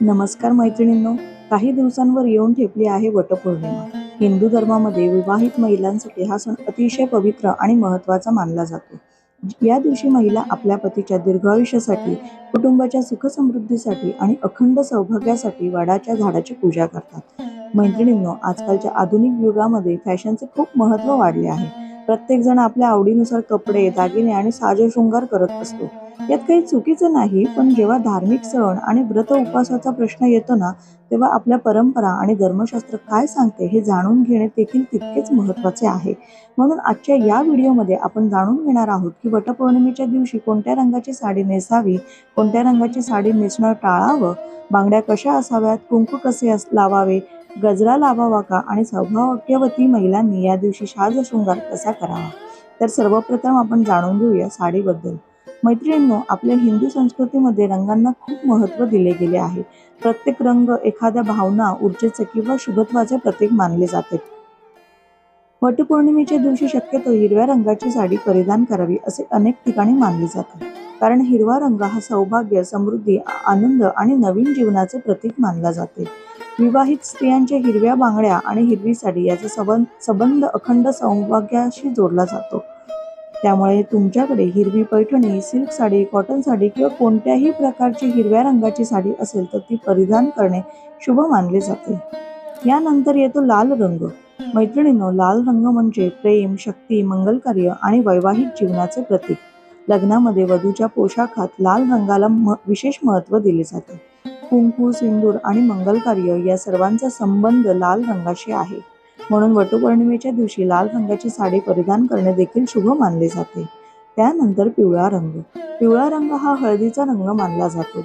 नमस्कार मैत्रिणींनो, काही दिवसांवर येऊन ठेपली आहे वटपौर्णिमा. हिंदू धर्मामध्ये विवाहित महिलांसाठी हा सण अतिशय पवित्र आणि महत्त्वाचा मानला जातो. या दिवशी महिला आपल्या पतीच्या दीर्घायुष्यासाठी, कुटुंबाच्या सुखसमृद्धीसाठी आणि अखंड सौभाग्यासाठी वडाच्या झाडाची पूजा करतात. मैत्रिणींनो, आजकालच्या आधुनिक युगामध्ये फॅशनचे खूप महत्त्व वाढले आहे. प्रत्येक जण आपल्या आवडीनुसार कपडे, दागिने आणि साजशृंगार करत असतो. यात काही चुकीचं नाही, पण जेव्हा धार्मिक सण आणि व्रत उपवासाचा प्रश्न येतो ना, तेव्हा आपल्या परंपरा आणि धर्मशास्त्र काय सांगते हे जाणून घेणे देखील तितकेच महत्त्वाचे आहे. म्हणून आजच्या या व्हिडिओमध्ये आपण जाणून घेणार आहोत की वटपौर्णिमेच्या दिवशी कोणत्या रंगाची साडी नेसावी, कोणत्या रंगाची साडी नेसणं टाळावं, बांगड्या कशा असाव्यात, कुंकू कसे लावावे, गजरा लावावा का आणि सौभाग्यवती महिलांनी या दिवशी साजशृंगार कसा करावा. तर सर्वप्रथम आपण जाणून घेऊया साडीबद्दल. मैत्रिणींनो, आपल्या हिंदू संस्कृतीमध्ये रंगांना खूप महत्त्व दिले गेले आहे. प्रत्येक रंग एखाद्या भावना, ऊर्जेचे किंवा शुभत्वाचे प्रतीक मानले जाते. वटपौर्णिमेच्या दिवशी शक्यतो हिरव्या रंगाची साडी परिधान करावी असे अनेक ठिकाणी मानले जाते. कारण हिरवा रंग हा सौभाग्य, समृद्धी, आनंद आणि नवीन जीवनाचे प्रतीक मानला जाते. विवाहित स्त्रियांच्या हिरव्या बांगड्या आणि हिरवी साडी याचा संबंध अखंड सौभाग्याशी जोडला जातो. त्यामुळे तुमच्याकडे हिरवी पैठणी, सिल्क साडी, कॉटन साडी किंवा कोणत्याही प्रकारची हिरव्या रंगाची साडी असेल तर ती परिधान करणे शुभ मानले जाते. यानंतर येतो लाल रंग. मैत्रिणींनो, लाल रंग म्हणजे प्रेम, शक्ती, मंगलकार्य आणि वैवाहिक जीवनाचे प्रतीक. लग्नामध्ये वधूच्या पोशाखात लाल रंगाला विशेष महत्त्व दिले जाते. कुंकू, सिंदूर आणि मंगलकार्य या सर्वांचा संबंध लाल रंगाशी आहे. म्हणून वटपौर्णिमेच्या दिवशी लाल रंगाची साडी परिधान करणे देखील शुभ मानले जाते. त्यानंतर पिवळा रंग. पिवळा रंग हा हळदीचा रंग मानला जातो.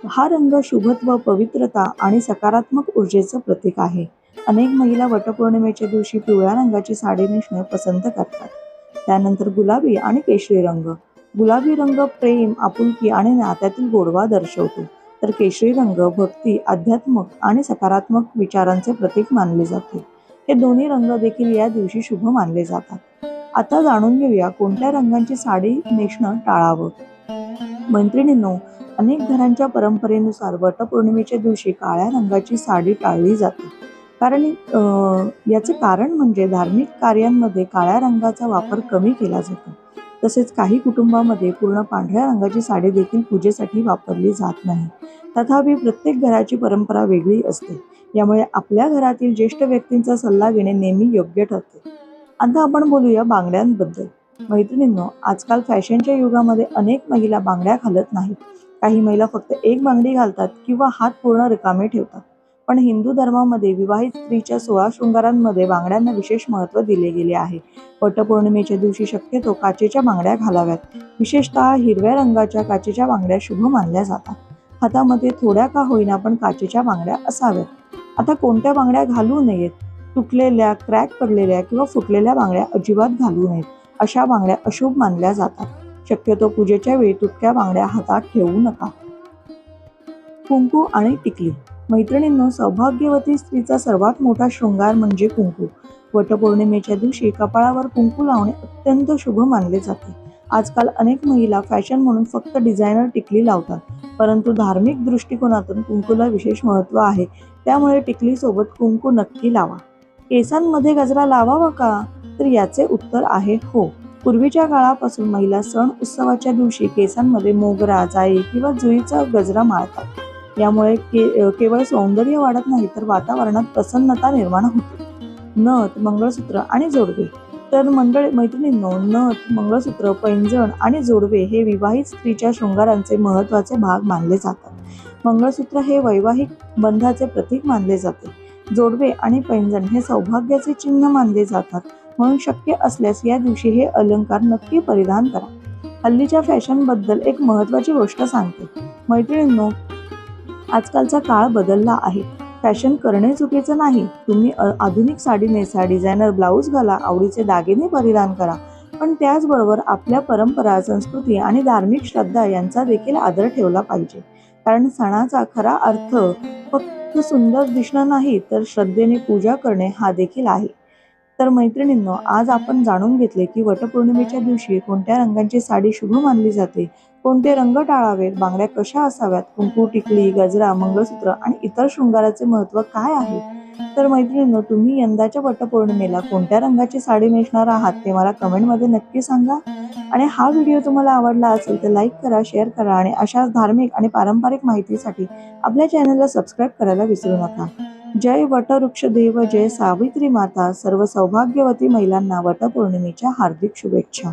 हा रंग शुभत्व, पवित्रता आणि सकारात्मक ऊर्जेचं प्रतीक आहे. अनेक महिला वटपौर्णिमेच्या दिवशी पिवळ्या रंगाची साडी नेसणे पसंत करतात. त्यानंतर गुलाबी आणि केशरी रंग. गुलाबी रंग प्रेम, आपुलकी आणि नात्यातील गोडवा दर्शवतो, तर केशरी रंग भक्ती, अध्यात्म आणि सकारात्मक विचारांचे प्रतीक मानले जाते. हे दोन्ही रंग देखील या दिवशी शुभ मानले जातात. आता जाणून घेऊया कोणत्या रंगांची साडी नेसणं टाळावं. मैत्रिणींनो, अनेक घरांच्या परंपरेनुसार वटपौर्णिमेच्या दिवशी काळ्या रंगाची साडी टाळली जाते. कारण याचे कारण म्हणजे धार्मिक कार्यांमध्ये काळ्या रंगाचा वापर कमी केला जातो. तसेच काही कुटुंबामध्ये पूर्ण पांढऱ्या रंगाची साडी देखील पूजेसाठी वापरली जात नाही. तथापि प्रत्येक घराची परंपरा वेगळी असते. यामुळे आपल्या घरातील ज्येष्ठ व्यक्तींचा सल्ला घेणे नेहमी योग्य ठरते. आता आपण बोलूया बांगड्यांबद्दल. मैत्रिणींनो, आजकाल फॅशनच्या युगामध्ये अनेक महिला बांगड्या घालत नाहीत. काही महिला फक्त एक बांगडी घालतात किंवा हात पूर्ण रिकामे ठेवतात. पण हिंदू धर्मामध्ये विवाहित स्त्रीच्या 16 शृंगारांमध्ये बांगड्यांना विशेष महत्त्व दिले गेले आहे. वटपौर्णिमेच्या दिवशी शक्यतो काचेच्या बांगड्या घालाव्यात. विशेषतः हिरव्या रंगाच्या काचेच्या बांगड्या शुभ मानल्या जातात. हातामध्ये थोड्या का होईना पण काचेच्या बांगड्या असाव्यात. आता कोणत्या बांगड्या घालू नयेत? तुटलेल्या, क्रॅक पडलेल्या किंवा फुटलेल्या बांगड्या अजिबात घालू नयेत. अशा बांगड्या अशुभ मानल्या जातात. शक्यतो पूजेच्या वेळी तुटक्या बांगड्या हातात ठेवू नका. कुंकू आणि टिकली. मैत्रिणींनो, सौभाग्यवती स्त्रीचा सर्वात मोठा शृंगार म्हणजे कुंकू. वटपौर्णिमेच्या दिवशी कपाळावर कुंकू लावणे अत्यंत शुभ मानले जाते. आजकाल अनेक महिला फॅशन म्हणून फक्त डिझायनर टिकली लावतात, परंतु धार्मिक दृष्टिकोनातून कुंकूला विशेष महत्त्व आहे. त्यामुळे टिकली सोबत कुंकू नक्की लावा. केसांमध्ये गजरा लावावा का? तर याचे उत्तर आहे हो. पूर्वीच्या काळापासून महिला सण उत्सवाच्या दिवशी केसांमध्ये मोगरा, जाई किंवा जुईचा गजरा माळतात. यामुळे केवळ सौंदर्य वाढत नाही तर वातावरणात प्रसन्नता निर्माण होते. नथ, मंगळसूत्र आणि जोडवे. तर मैत्रिणींनो, नथ, मंगळसूत्र, पैंजण आणि जोडवे हे विवाहित स्त्रीच्या शृंगारांचे महत्त्वाचे भाग मानले जातात. मंगळसूत्र हे वैवाहिक बंधाचे प्रतीक मानले जाते. जोडवे आणि पैंजण हे सौभाग्याचे चिन्ह मानले जातात. म्हणून शक्य असल्यास या दिवशी हे अलंकार नक्की परिधान करा. हल्लीच्या फॅशनबद्दल एक महत्त्वाची गोष्ट सांगते. मैत्रिणींनो, आजकालचा काळ बदलला आहे. फॅशन करणे चुकीचं नाही. तुम्ही आधुनिक साडी नेसा, डिझायनर ब्लाऊज घाला, आवडीचे दागिने परिधान करा, पण त्याचबरोबर आपल्या परंपरा, संस्कृती आणि धार्मिक श्रद्धा यांचा देखील आदर ठेवला पाहिजे. कारण सणाचा खरा अर्थ फक्त सुंदर दिसणं नाही तर श्रद्धेने पूजा करणे हा देखील आहे. तर मैत्रिणींनो, आज आपण जाणून घेतले की वटपौर्णिमेच्या दिवशी कोणत्या रंगाची साडी शुभ मानली जाते, कोणते रंग टाळावेत, बांगड्या कशा असाव्यात, कुंकू, टिकली, गजरा, मंगळसूत्र आणि इतर शृंगाराचे महत्त्व काय आहे? तर मैत्रिणींनो, तुम्ही यंदाच्या वटपौर्णिमेला कोणत्या रंगाची साडी नेसणार आहात ते मला कमेंटमध्ये नक्की सांगा. आणि हा व्हिडिओ तुम्हाला आवडला असेल तर लाईक करा, शेअर करा आणि अशाच धार्मिक आणि पारंपरिक माहितीसाठी आपल्या चॅनलला सबस्क्राईब करायला विसरू नका. जय वटवृक्ष देव, जय सावित्री माता. सर्व सौभाग्यवती महिलांना वटपौर्णिमेच्या हार्दिक शुभेच्छा.